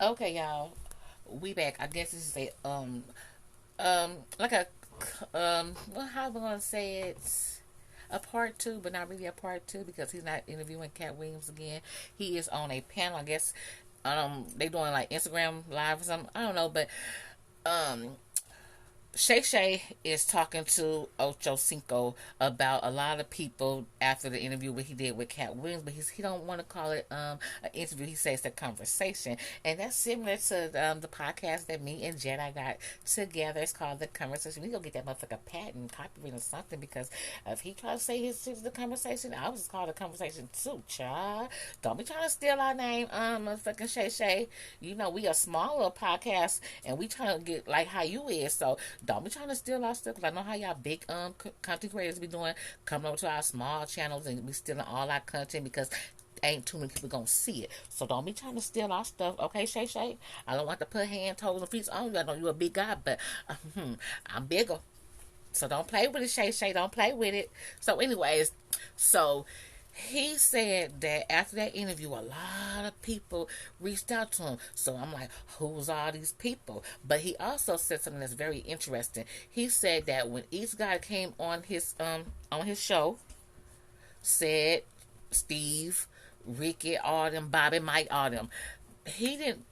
Okay, y'all, we back. I guess this is a like a well, how am I gonna say it? A part two, but not really a part two because he's not interviewing Cat Williams again. He is on a panel. I guess they doing like Instagram live or something. I don't know, but um Shay Shay is talking to Ochocinco about a lot of people after the interview what he did with Cat Williams, but he don't want to call it an interview. He says it's a conversation, and that's similar to the podcast that me and Jedi got together. It's called The Conversation. We gonna get that motherfucker patent, copyright or something because if he tries to say his is the conversation, I was just called a conversation too, child. Don't be trying to steal our name, motherfucking Shay Shay. You know we a small little podcast, and we trying to get like how you is, so don't be trying to steal our stuff because I know how y'all big content creators be doing, coming over to our small channels and be stealing all our content because ain't too many people gonna see it. So don't be trying to steal our stuff, okay, Shay Shay? I don't want to put hand, toes, and feet on you. I know you're a big guy, but I'm bigger. So don't play with it, Shay Shay. Don't play with it. So, anyways, so he said that after that interview, a lot of people reached out to him. So I'm like, who's all these people? But he also said something that's very interesting. He said that when each guy came on his show, said Steve, Ricky, all them, Bobby, Mike, all them, he didn't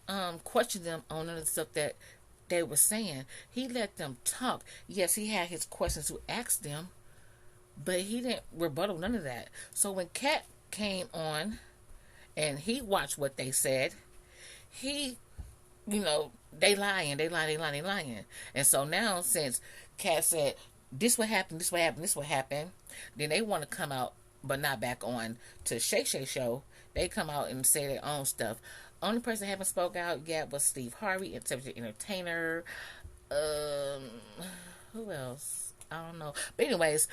question them on none of the stuff that they were saying. He let them talk. Yes, he had his questions to ask them, but he didn't rebuttal none of that. So when Cat came on and he watched what they said, he, they lying, they lying. And so now since Cat said, this what happened, this what happened, this what happened, then they want to come out, but not back on to Shay Shay show. They come out and say their own stuff. Only person that haven't spoke out yet was Steve Harvey, intelligent entertainer. Um, who else? I don't know. But anyways,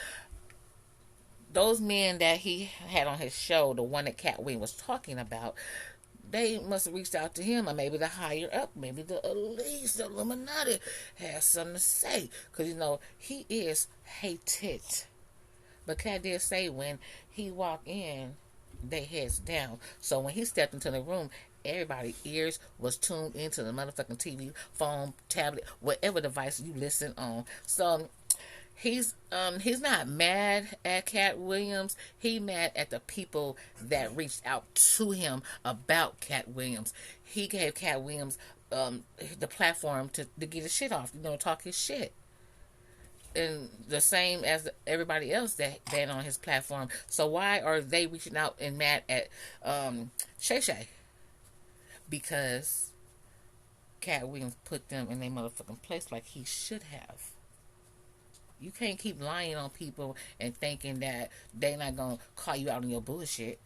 those men that he had on his show, the one that Cat Wing was talking about, they must have reached out to him, or maybe the higher up, maybe the elites, the Illuminati, has something to say. Because, he is hated. But Cat did say when he walked in, they heads down. So when he stepped into the room, everybody's ears was tuned into the motherfucking TV, phone, tablet, whatever device you listen on. So he's not mad at Cat Williams. He mad at the people that reached out to him about Cat Williams. He gave Cat Williams the platform to get his shit off, talk his shit. And the same as everybody else that been on his platform. So why are they reaching out and mad at Shay Shay? Because Cat Williams put them in their motherfucking place like he should have. You can't keep lying on people and thinking that they not gonna call you out on your bullshit.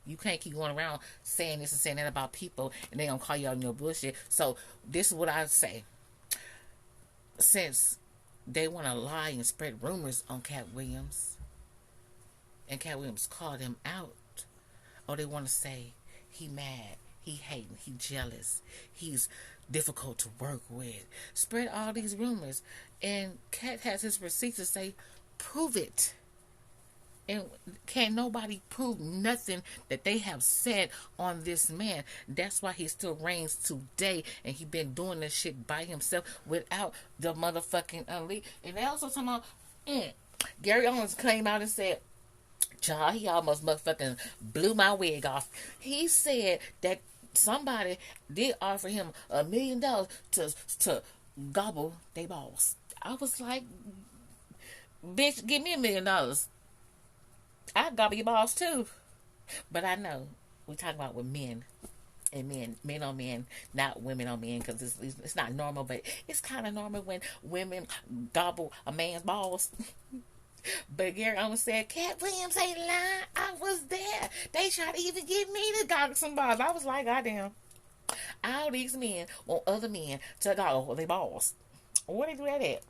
You can't keep going around saying this and saying that about people and they gonna call you out on your bullshit. So this is what I say. Since they want to lie and spread rumors on Cat Williams, and Cat Williams called him out, or they want to say he mad, he hating, he jealous, he's difficult to work with. Spread all these rumors, and Cat has his receipts to say, prove it. And can't nobody prove nothing that they have said on this man. That's why he still reigns today, and he been doing this shit by himself without the motherfucking elite. And they also talking about Gary Owens came out and said, "Child, he almost motherfucking blew my wig off." He said that somebody did offer him $1 million to gobble they balls. I was like, bitch, give me $1 million. I gobble your balls too. But I know we talk about with men and men on men, not women on men, because it's not normal, but it's kind of normal when women gobble a man's balls. But Gary almost said, Cat Williams ain't lying. I was there. They tried to even get me to gobble some balls. I was like, goddamn. All these men want other men to gobble their balls. Where they do that at?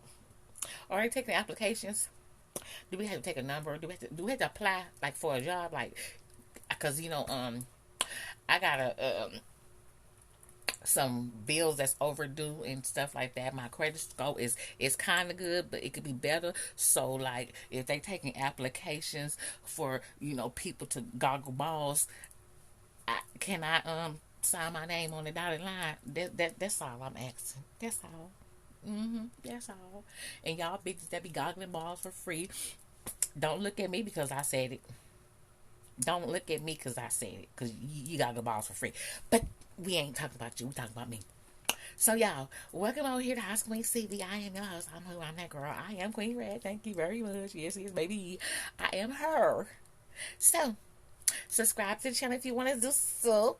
Are they taking applications? Do we have to take a number? Do we have to apply like for a job? Like, cause I got some bills that's overdue and stuff like that. My credit score is kind of good, but it could be better. So like, if they taking applications for people to goggle balls, can I sign my name on the dotted line. That's all I'm asking. That's all. That's all. And y'all bitches that be goggling balls for free, don't look at me because I said it. Don't look at me because I said it. Because you goggle balls for free. But we ain't talking about you. We talking about me. So y'all, welcome over here to House Queen TV. I am your host. I'm who I'm that girl. I am Queen Red. Thank you very much. Yes, baby. I am her. So, subscribe to the channel if you want to do so.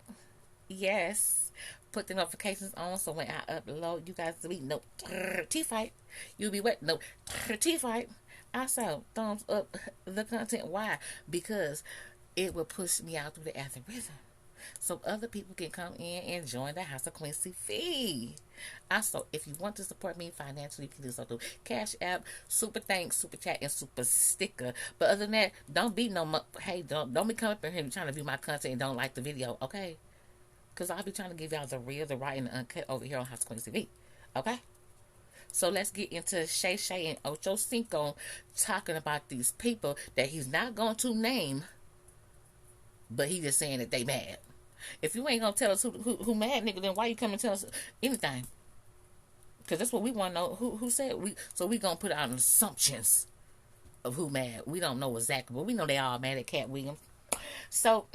Yes. Put the notifications on so when I upload, you guys will be no T-fight. You'll be what? No T-fight. Also, thumbs up the content. Why? Because it will push me out through the algorithm, so other people can come in and join the House of Queens TV. Also, if you want to support me financially, you can do so through Cash App, Super Thanks, Super Chat, and Super Sticker. But other than that, don't be don't be coming up in here trying to view my content and don't like the video, okay? Because I'll be trying to give y'all the real, the right, and the uncut over here on House of Queens TV, okay? So let's get into Shay Shay and Ochocinco talking about these people that he's not going to name, but he just saying that they mad. If you ain't gonna tell us who mad, nigga, then why you come and tell us anything? Because that's what we want to know. Who said we? So we gonna put out assumptions of who mad. We don't know exactly, but we know they all mad at Katt Williams. So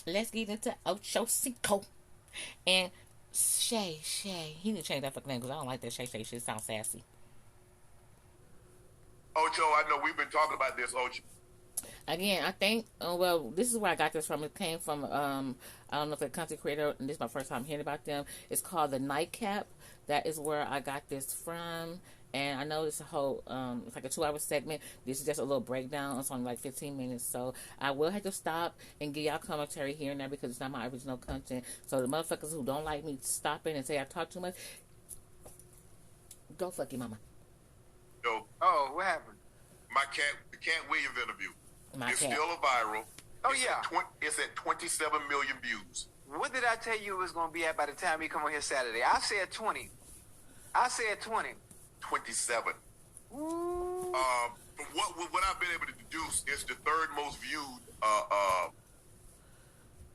let's get into Ochocinco and Shay Shay. He need to change that fucking name because I don't like that Shay Shay shit. Sounds sassy. Ocho, I know we've been talking about this, Ocho. Again, I think, well, this is where I got this from. It came from, I don't know if it's a content creator, and this is my first time hearing about them. It's called The Nightcap. That is where I got this from. And I know it's a whole, it's like a 2-hour segment. This is just a little breakdown. It's only like 15 minutes. So I will have to stop and give y'all commentary here and there because it's not my original content. So the motherfuckers who don't like me stopping and say I talk too much, go fuck your mama. Yo. Oh, what happened? The Katt Williams interview. It's cat. still a viral. Oh, it's yeah. It's at 27 million views. What did I tell you it was going to be at by the time we come on here Saturday? I said 20. I said 20. 27. Ooh. What I've been able to deduce is the third most viewed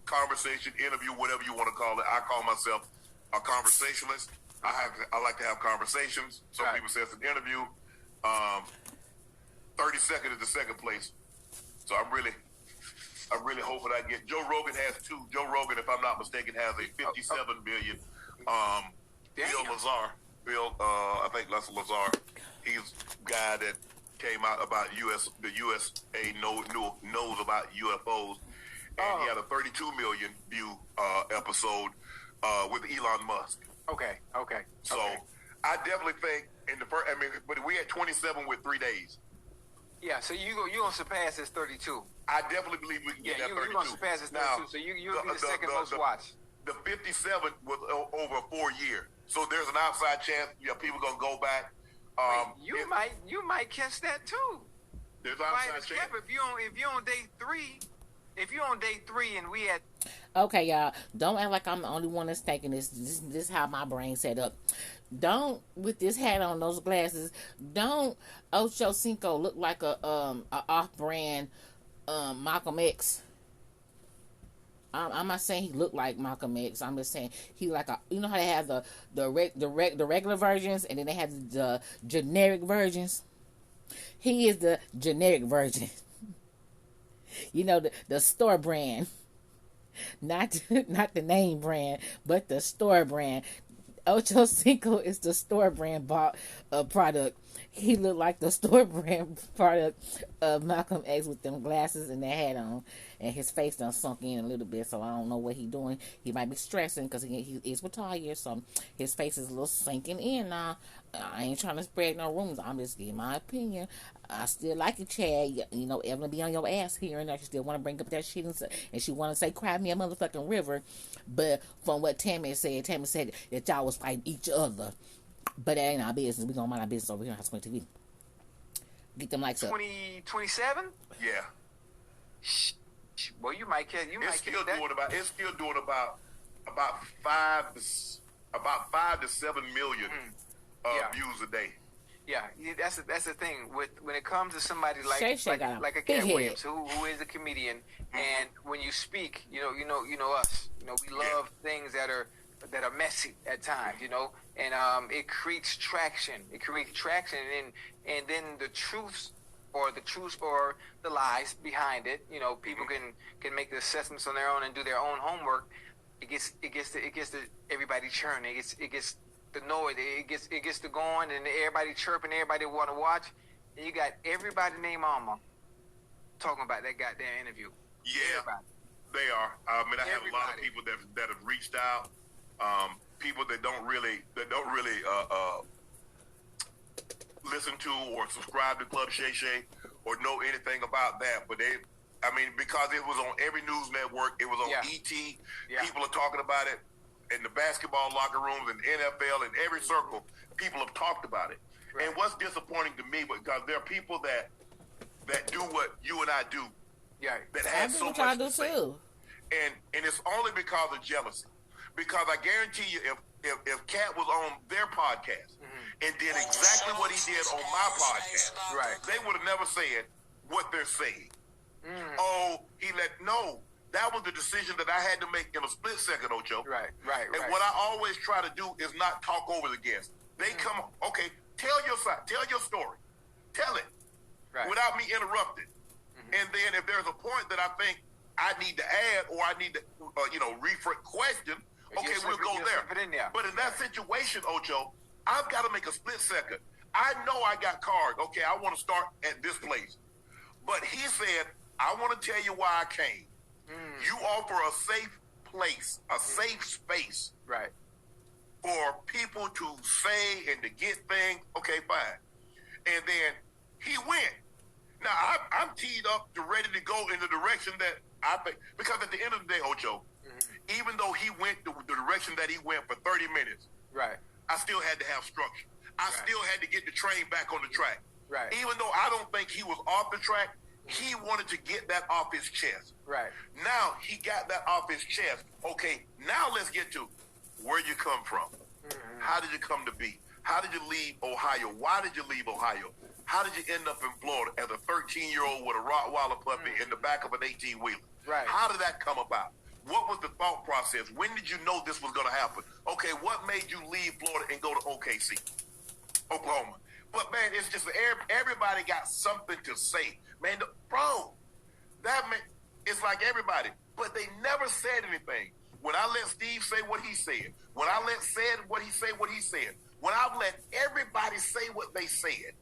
conversation, interview, whatever you want to call it. I call myself a conversationalist. I like to have conversations. Some people say it's an interview. 32nd is the second place. So I'm really hoping I get. Joe Rogan has 2. Joe Rogan, if I'm not mistaken, has a 57 million. Bill Lazar, I think that's Lazar. He's the guy that came out about the USA knows about UFOs, and he had a 32 million view episode with Elon Musk. Okay. So I definitely think in the first. I mean, but we had 27 with 3 days. Yeah, so you gonna surpass this 32. I definitely believe we can get that 32. You're gonna surpass this 32. Now, so you'll be the second most watched. The 57 was over a 4-year. So there's an outside chance people gonna go back. You might catch that too. There's an outside chance. If you're on day 3, if you're on day 3 and we at. Okay, y'all, don't act like I'm the only one that's thinking this. This is how my brain set up. Don't, with this hat on, those glasses, don't Ochocinco look like a off-brand Malcolm X. I'm not saying he looked like Malcolm X. I'm just saying he like a, you know how they have the regular versions and then they have the generic versions. He is the generic version. You know, the store brand. Not the name brand, but the store brand. Ochocinco is the store brand product. He looked like the store brand product of Malcolm X with them glasses and that hat on, and his face done sunk in a little bit. So I don't know what he doing. He might be stressing because he is retired, so his face is a little sinking in now. I ain't trying to spread no rumors. I'm just giving my opinion. I still like it, Chad. You know, Evelyn be on your ass here and there. She still want to bring up that shit and she want to say, cry me a motherfucking river. But from what Tammy said that y'all was fighting each other. But that ain't our business. We gonna mind our business over here on House Queen TV. Get them likes up. 27? Yeah. Well, you might catch. It's still doing about 5 to 7 million views a day. That's the thing with when it comes to somebody like Shay Shay got a like a big Cat head. Williams who is a comedian, and when you speak, you know us, we love things that are messy at times, and it creates traction. It creates traction, and then the truths or the lies behind it. People can make the assessments on their own and do their own homework. It gets to everybody churning. It gets the noise. It gets to going, and everybody chirping. Everybody want to watch. And you got everybody named Mama talking about that goddamn interview. Yeah, everybody. They are. I mean, I have a lot of people that have reached out. People that don't really listen to or subscribe to Club Shay Shay or know anything about that, but because it was on every news network, it was on ET. People are talking about it in the basketball locker rooms and NFL, in every circle. People have talked about it. Right. And what's disappointing to me, because there are people that do what you and I do, that have so much to say. Too. And it's only because of jealousy. Because I guarantee you, if Cat was on their podcast and did exactly what he did on my podcast, they would have never said what they're saying. No, that was the decision that I had to make in a split second, Ocho. Right. And what I always try to do is not talk over the guests. They come, okay, tell your side, tell your story, tell it without me interrupting. And then if there's a point that I think I need to add or I need to, question, okay, we'll go there. But in that situation, Ocho, I've got to make a split second. I know I got cards. Okay, I want to start at this place. But he said, I want to tell you why I came. You offer a safe place, a safe space for people to say and to get things. Okay, fine. And then he went. Now, I'm teed up to ready to go in the direction that I think. Because at the end of the day, Ocho, even though he went the direction that he went for 30 minutes, I still had to have structure. I still had to get the train back on the track. Even though I don't think he was off the track, he wanted to get that off his chest. Now he got that off his chest. Okay, now let's get to where you come from. How did you come to be? How did you leave Ohio? Why did you leave Ohio? How did you end up in Florida as a 13-year-old with a Rottweiler puppy in the back of an 18-wheeler? How did that come about? What was the thought process? When did you know this was going to happen? Okay, what made you leave Florida and go to OKC, Oklahoma? But, man, it's just everybody got something to say. Man, bro, it's like everybody. But they never said anything. When I let Steve say what he said, when I let said what he said, when I let everybody say what they said,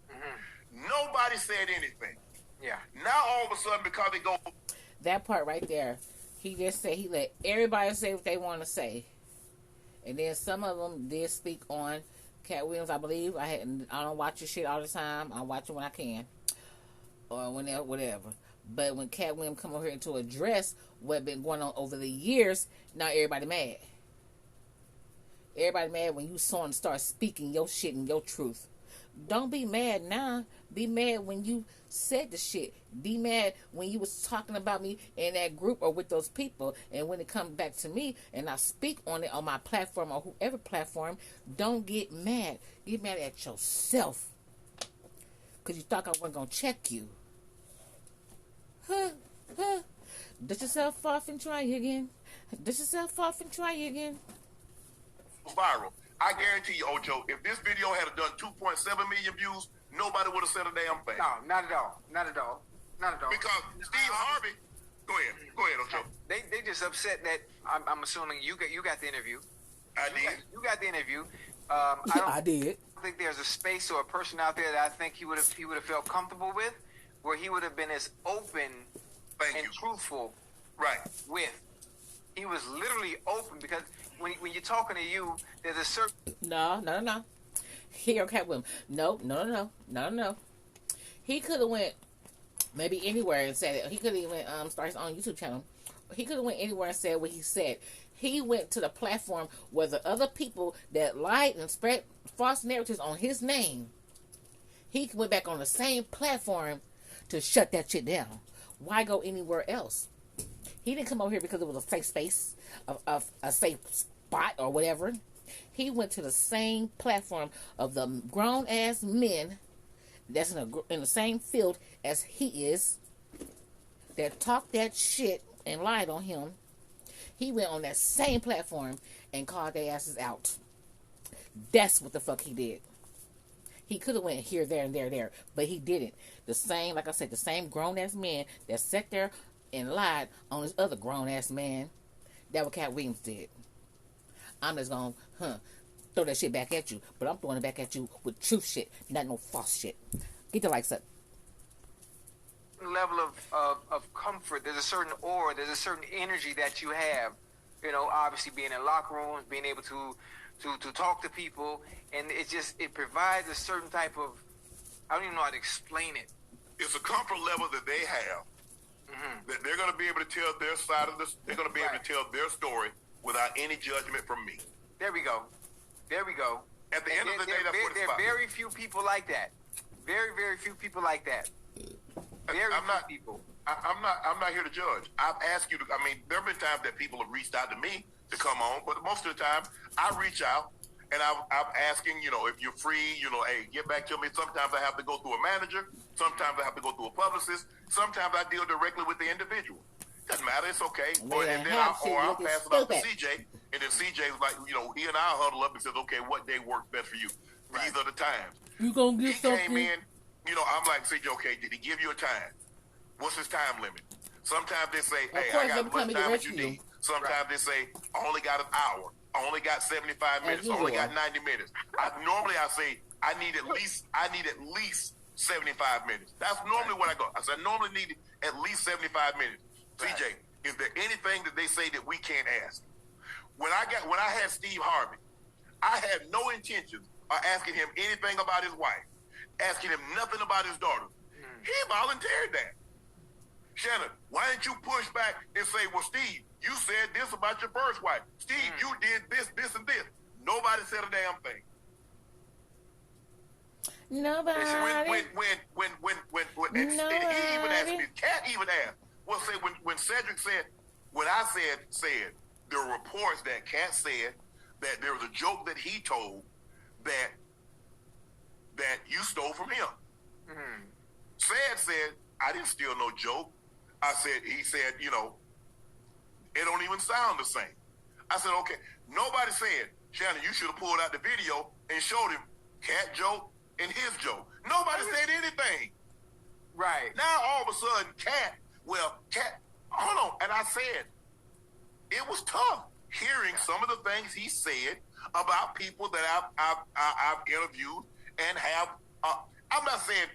nobody said anything. Now, all of a sudden, because they go... That part right there, he just said he let everybody say what they want to say. And then some of them did speak on Cat Williams, I believe. I don't watch your shit all the time. I watch it when I can. Or whenever, whatever. But when Cat Williams come over here to address what been going on over the years, now everybody mad. Everybody mad when you saw and start speaking your shit and your truth. Don't be mad now. Be mad when you said the shit. Be mad when you was talking about me in that group or with those people. And when it comes back to me and I speak on it on my platform or whoever platform, don't get mad. Get mad at yourself. Because you thought I wasn't going to check you. Dust yourself off and try again. Dust yourself off and try again. Viral. I guarantee you, Ocho, if this video had done 2.7 million views, nobody would have said a damn thing. No, not at all. Not at all. Not at all. Because Steve Harvey, go ahead, Ocho. They just upset that I'm assuming you got the interview. I did. You got the interview. I did. I think there's a space or a person out there that I think he would have felt comfortable with, where he would have been as open and truthful. With. He was literally open because when you're talking to you, there's a certain... No. Here, Cat Williams. No. He could have went maybe anywhere and said it. He could have even start his own YouTube channel. He could have went anywhere and said what he said. He went to the platform where the other people that lied and spread false narratives on his name, he went back on the same platform to shut that shit down. Why go anywhere else? He didn't come over here because it was a safe space, a safe spot or whatever. He went to the same platform of the grown ass men that's in the same field as he is, that talked that shit and lied on him. He went on that same platform and called their asses out. That's what the fuck he did. He could have went here, there, and there, but he didn't. The same, like I said, the same grown-ass man that sat there and lied on this other grown-ass man. That's what Katt Williams did. I'm just going to throw that shit back at you, but I'm throwing it back at you with truth shit, not no false shit. Get the likes up. Level of comfort, there's a certain aura, there's a certain energy that you have, you know, obviously being in locker rooms, being able to talk to people, and it provides a certain type of, I don't even know how to explain it. It's a comfort level that they have, that they're going to be able to tell their side of this, they're going to be able to tell their story without any judgment from me. There we go. At the end of the day, that's what it's about. There are very few people like that. Very, very few people like that. I'm not here to judge. I've asked you to. I mean, there have been times that people have reached out to me to come on, but most of the time I reach out and I'm asking, you know, if you're free, you know, hey, get back to me. Sometimes I have to go through a manager. Sometimes I have to go through a publicist. Sometimes I deal directly with the individual. Doesn't matter. It's okay. And then I'll pass it off to CJ, and then CJ's like, you know, he and I huddle up and says, okay, what day works best for you? Right. These are the times. You gonna get something? He came in. You know, I'm like, CJ, okay, did he give you a time? What's his time limit? Sometimes they say, hey, I got as much time as you need. Sometimes they say, I only got an hour. I only got 75 minutes. I only got 90 minutes. Normally I say, I need at least 75 minutes. That's normally what I go. I said, I normally need at least 75 minutes. Right. CJ, is there anything that they say that we can't ask? When I had Steve Harvey, I had no intentions of asking him anything about his wife, asking him nothing about his daughter. He volunteered that. Shannon, why didn't you push back and say, well, Steve, you said this about your first wife. Steve, you did this, this, and this. Nobody said a damn thing. Nobody. And he even asked me, Katt even asked, well, say when Cedric said, when I said, there were reports that Katt said that there was a joke that he told that you stole from him. Said, I didn't steal no joke. He said, you know, it don't even sound the same. I said, okay. Nobody said, Shannon, you should have pulled out the video and showed him Katt joke and his joke. Nobody said anything. Right. Now all of a sudden, Katt, hold on. And I said, it was tough hearing some of the things he said about people that I've interviewed and have. I'm not saying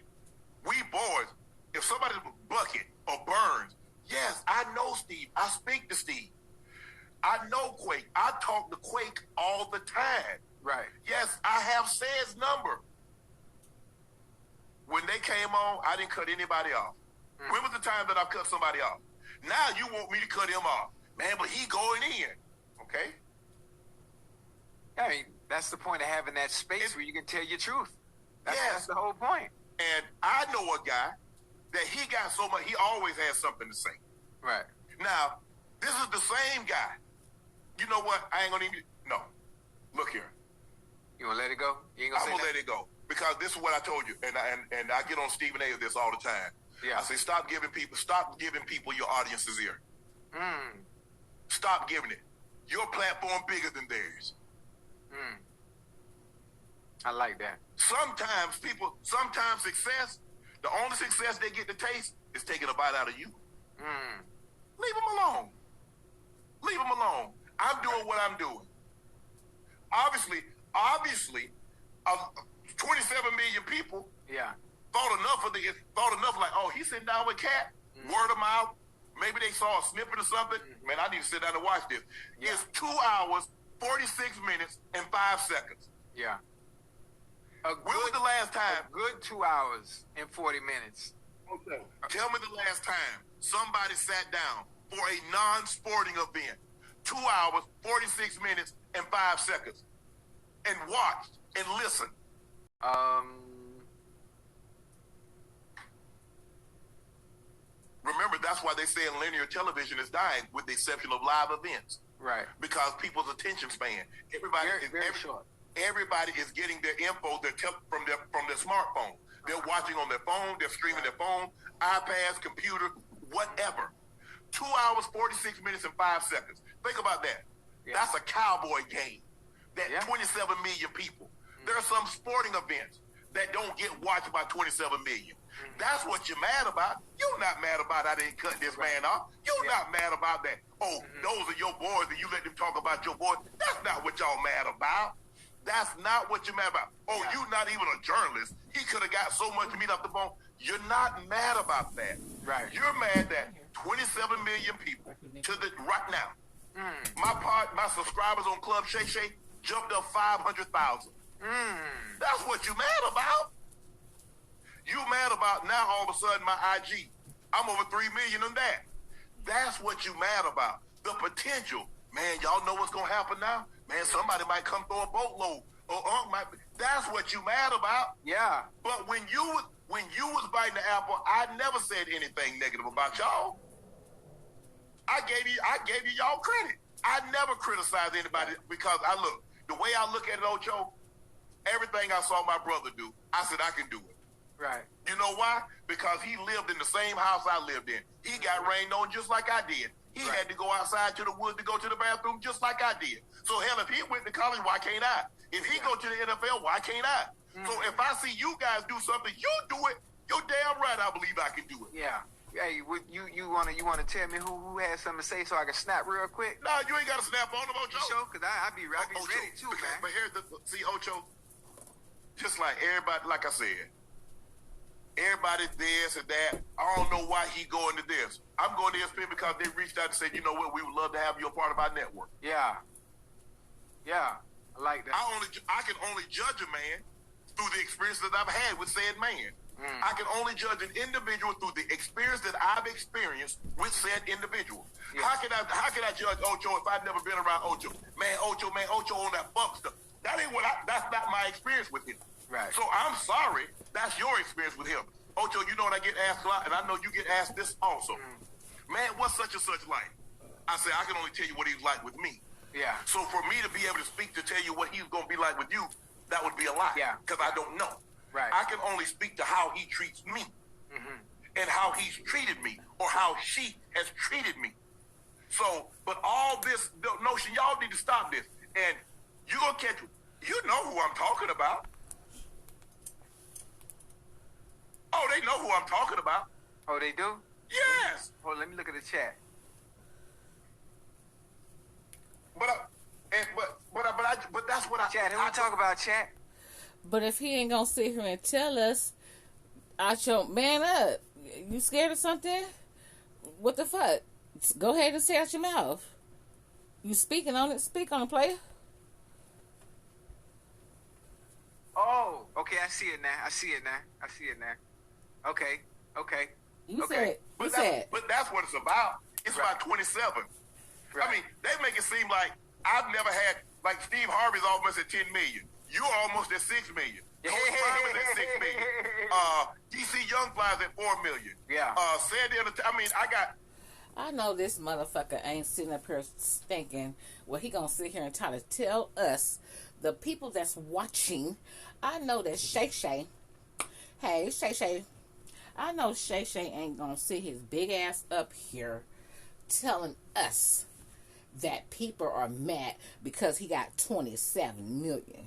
we boys. If somebody's Bucket or Burns, yes, I know Steve. I speak to Steve. I know Quake. I talk to Quake all the time. Right. Yes, I have Said's number. When they came on, I didn't cut anybody off. When was the time that I cut somebody off? Now you want me to cut him off. Man, but he going in. Okay? I mean, that's the point of having that space where you can tell your truth. That's the whole point. And I know a guy that he got so much, he always has something to say. Right. Now, this is the same guy. You know what? I ain't gonna even, no. Look here. You gonna let it go? You ain't gonna I'm gonna let it go. Because this is what I told you, and I get on Stephen A. with this all the time. Yeah. I say, stop giving people your audience's ear. Stop giving it. Your platform bigger than theirs. I like that. Sometimes success, the only success they get to taste is taking a bite out of you. Leave them alone. Leave them alone. I'm doing what I'm doing. Obviously, 27 million people thought enough like, oh, he's sitting down with Katt, word of mouth. Maybe they saw a snippet or something. Man, I need to sit down and watch this. Yeah. It's 2 hours, 46 minutes, and 5 seconds. Yeah. When was the last time? A good 2 hours and 40 minutes. Okay. Tell me the last time somebody sat down for a non-sporting event, 2 hours, 46 minutes, and 5 seconds, and watched and listened. Remember, that's why they say linear television is dying, with the exception of live events. Right. Because people's attention span. Everybody is getting their info from their smartphone. They're watching on their phone. They're streaming their phone, iPads, computer, whatever. 2 hours, 46 minutes, and 5 seconds. Think about that. Yeah. That's a cowboy game. That 27 million people. There are some sporting events that don't get watched by 27 million. That's what you're mad about. You're not mad about I didn't cut this man off. You're not mad about that. Oh, those are your boys and you let them talk about your boys. That's not what y'all mad about. That's not what you're mad about. Oh, you're not even a journalist. He could have got so much meat off the bone. You're not mad about that. Right. You're mad that 27 million people right now. My subscribers on Club Shay Shay jumped up 500,000. That's what you mad about. You mad about now all of a sudden my IG, I'm over 3 million on that. That's what you mad about. The potential. Man, y'all know what's gonna happen now? Man, somebody might come throw a boatload. Or that's what you mad about. Yeah. But when you was biting the apple, I never said anything negative about y'all. I gave you y'all credit. I never criticized anybody because the way I look at it, Ocho, everything I saw my brother do, I said I can do it. Right. You know why? Because he lived in the same house I lived in. He got rained on just like I did. He had to go outside to the woods to go to the bathroom just like I did. So hell, if he went to college, why can't I? If he go to the NFL, why can't I? So if I see you guys do something, you do it. You're damn right. I believe I can do it. Yeah. Hey, you wanna tell me who has something to say so I can snap real quick? No, you ain't gotta snap on them, Ocho. You sure? Cause I be ready too, man. But here's see, Ocho. Just like everybody, like I said. Everybody this and that. I don't know why he going to this. I'm going to ESPN because they reached out and said, you know what, we would love to have you a part of our network. Yeah. Yeah. I like that. I can only judge a man through the experience that I've had with said man. I can only judge an individual through the experience that I've experienced with said individual. Yeah. How can I judge Ocho if I've never been around Ocho? Man, Ocho on that bump stuff. That's not my experience with him. Right. So I'm sorry. That's your experience with him. Ocho, you know what I get asked a lot, and I know you get asked this also. Man, what's such and such like? I say, I can only tell you what he's like with me. Yeah. So for me to be able to speak to tell you what he's going to be like with you, that would be a lie. Yeah. Because I don't know. Right. I can only speak to how he treats me and how he's treated me or how she has treated me. So, but all this notion, y'all need to stop this. And you're going to catch, you know who I'm talking about. Oh, they know who I'm talking about. Oh, they do? Yes. Oh, let me look at the chat. But that's what I. Chat. Who we talk about, chat? But if he ain't gonna sit here and tell us, man up. You scared of something? What the fuck? Go ahead and say out your mouth. You speaking on it? Speak on it, player. Oh, okay. I see it now. Okay. But that's what it's about. It's about 27. Right. I mean, they make it seem like I've never had, like Steve Harvey's almost at 10 million. You're almost at 6 million. Coach Prime is at 6 million. DC Young Flies at 4 million. Yeah. I know this motherfucker ain't sitting up here thinking, well, he gonna sit here and try to tell us, the people that's watching. I know that Shay Shay, hey, Shay Shay, I know Shay Shay ain't gonna sit his big ass up here telling us that people are mad because he got 27 million.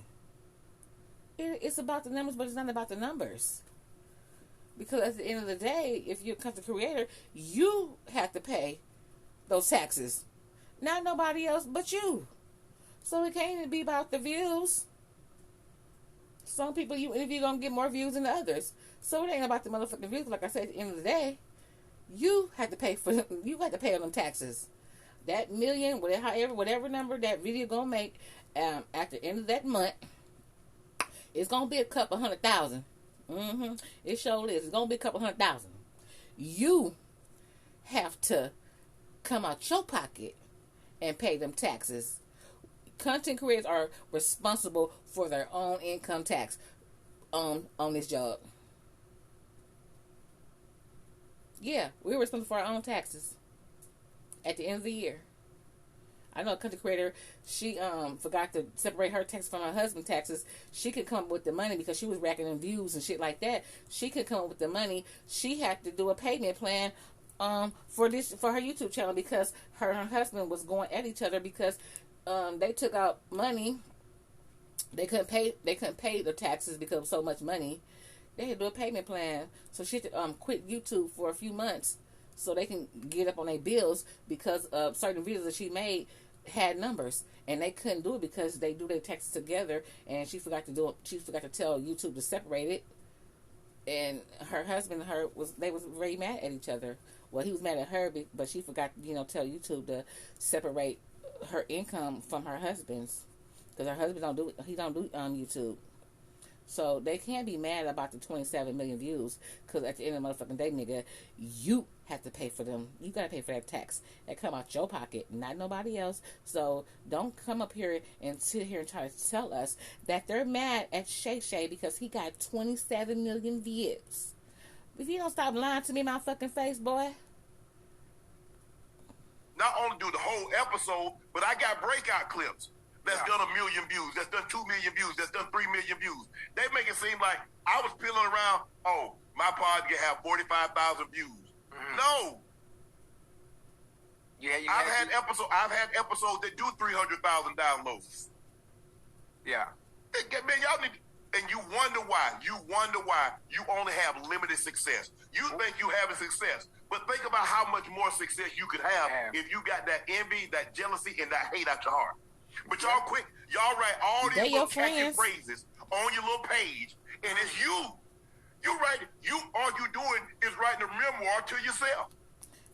It's about the numbers, but it's not about the numbers. Because at the end of the day, if you're a content creator, you have to pay those taxes. Not nobody else but you. So it can't even be about the views. Some people you interview gonna get more views than the others. So it ain't about the motherfucking views. Like I said, at the end of the day, you have to pay on them taxes. That million, whatever number that video gonna make, at the end of that month, it's gonna be a couple 100,000. It sure is. It's gonna be a couple 100,000. You have to come out your pocket and pay them taxes. Content creators are responsible for their own income tax on this job. Yeah, we're responsible for our own taxes at the end of the year. I know a content creator, she forgot to separate her taxes from her husband's taxes. She could come up with the money because she was racking in views and shit like that. She could come up with the money. She had to do a payment plan for her YouTube channel because her and her husband was going at each other because they took out money. They couldn't pay the taxes because of so much money. They had to do a payment plan. So she had to quit YouTube for a few months so they can get up on their bills because certain videos that she made had numbers, and they couldn't do it because they do their taxes together, and she forgot to do it. She forgot to tell YouTube to separate it, and her husband and her was very mad at each other. Well, he was mad at her, but she forgot, tell YouTube to separate her income from her husband's, because her husband don't do YouTube. So they can't be mad about the 27 million views, because at the end of the motherfucking day, nigga, you have to pay for them. You gotta pay for that tax. That come out your pocket, not nobody else. So don't come up here and sit here and try to tell us that they're mad at Shay Shay because he got 27 million views. If you don't stop lying to me in my fucking face, boy. Not only do the whole episode, but I got breakout clips. That's done 1 million views. That's done 2 million views. That's done 3 million views. They make it seem like I was peeling around. Oh, my pod can have 45,000 views. Mm-hmm. No. Yeah, I've had episodes that do 300,000 downloads. Yeah. Man, y'all need. And you wonder why. You only have limited success. You think you having success, but think about how much more success you could have if you got that envy, that jealousy, and that hate out your heart. But y'all write all these little catchy phrases on your little page, and it's you. All you doing is writing a memoir to yourself.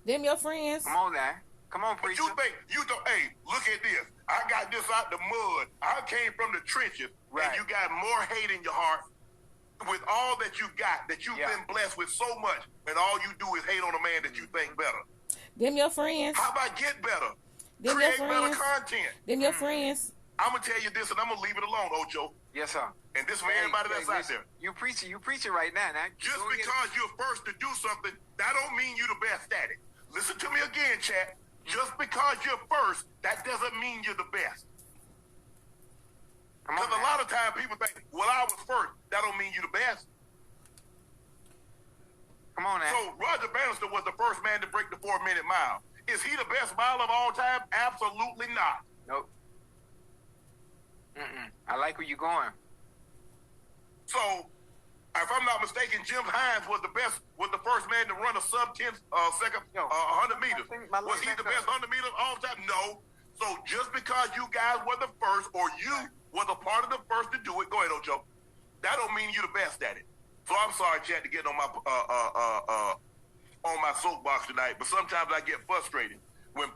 Them your friends. Come on now. Come on, preacher. But hey, look at this. I got this out the mud. I came from the trenches, and you got more hate in your heart with all that you got, that you've been blessed with so much, and all you do is hate on a man that you think better. Them your friends. How about get better? Them Create your better friends. content. Them your friends. I'm going to tell you this, and I'm going to leave it alone, Ocho. Yes, sir. And this for everybody that's out there. You preaching right now. Just because you're first to do something, that don't mean you're the best at it. Listen to me again, chat. Just because you're first, that doesn't mean you're the best. Because a lot of times people think, well, I was first. That don't mean you're the best. Come on now. So Roger Bannister was the first man to break the 4-minute mile. Is he the best miler of all time? Absolutely not. Nope. I like where you're going. So, if I'm not mistaken, Jim Hines was the first man to run a sub-10 second 100 meters. Was he the best 100 meters of all time? No. So just because you guys were the first, or you was a part of the first to do it, go ahead, Ocho. That don't mean you're the best at it. So I'm sorry, Chad, to get on my soapbox tonight, but sometimes I get frustrated when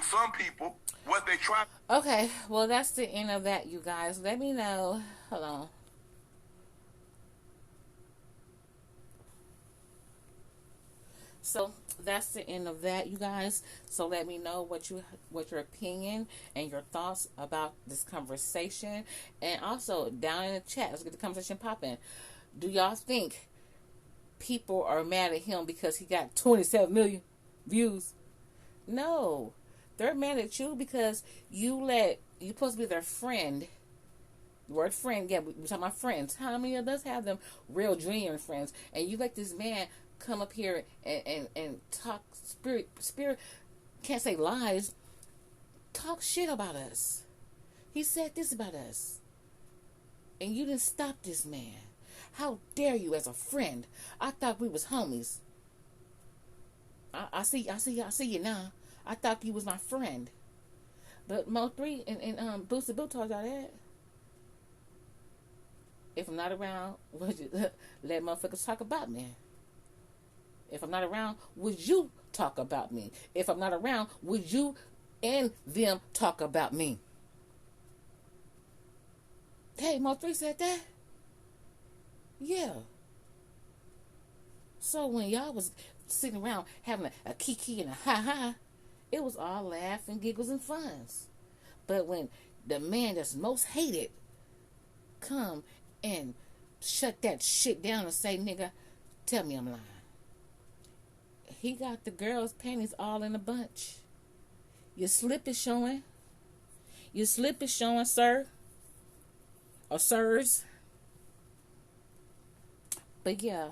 some people, what they try. Okay, well, that's the end of that, you guys. Let me know. Hold on. So that's the end of that, you guys. So let me know what your opinion and your thoughts about this conversation, and also down in the chat, let's get the conversation popping. Do y'all think people are mad at him because he got 27 million views? No, they're mad at you because you're supposed to be their friend. The word friend, yeah, we're talking about friends. How many of us have them real genuine friends? And you let this man come up here and talk spirit, can't say lies, talk shit about us. He said this about us, and you didn't stop this man. How dare you as a friend? I thought we was homies. I see you now. I thought you was my friend. But Mo3 and Booster Boo told y'all that. If I'm not around, would you let motherfuckers talk about me? If I'm not around, would you talk about me? If I'm not around, would you and them talk about me? Hey, Mo3 said that? Yeah. So when y'all was sitting around having a kiki and a ha-ha, it was all laughs and giggles and funs. But when the man that's most hated come and shut that shit down and say, nigga, tell me I'm lying. He got the girls' panties all in a bunch. Your slip is showing. Your slip is showing, sir. Or sirs. But yeah.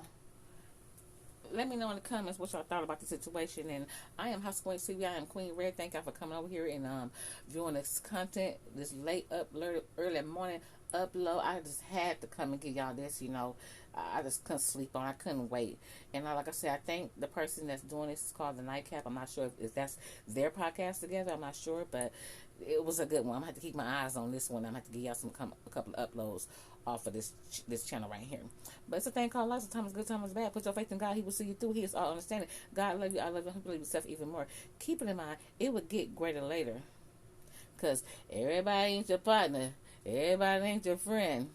Let me know in the comments what y'all thought about the situation. And I am House Queen TV. I am Queen Red. Thank y'all for coming over here and viewing this content, this late early morning upload. I just had to come and give y'all this. I just couldn't sleep on. I couldn't wait. And like I said, I think the person that's doing this is called the Nightcap. I'm not sure if that's their podcast together. I'm not sure, but it was a good one. I'm gonna have to keep my eyes on this one. I'm gonna have to give y'all a couple of uploads off of this channel right here. But it's a thing called life. Sometimes good, sometimes bad. Put your faith in God. He will see you through. He is all understanding. God love you. I love you. He believe yourself even more. Keep it in mind, it would get greater later. Because everybody ain't your partner. Everybody ain't your friend.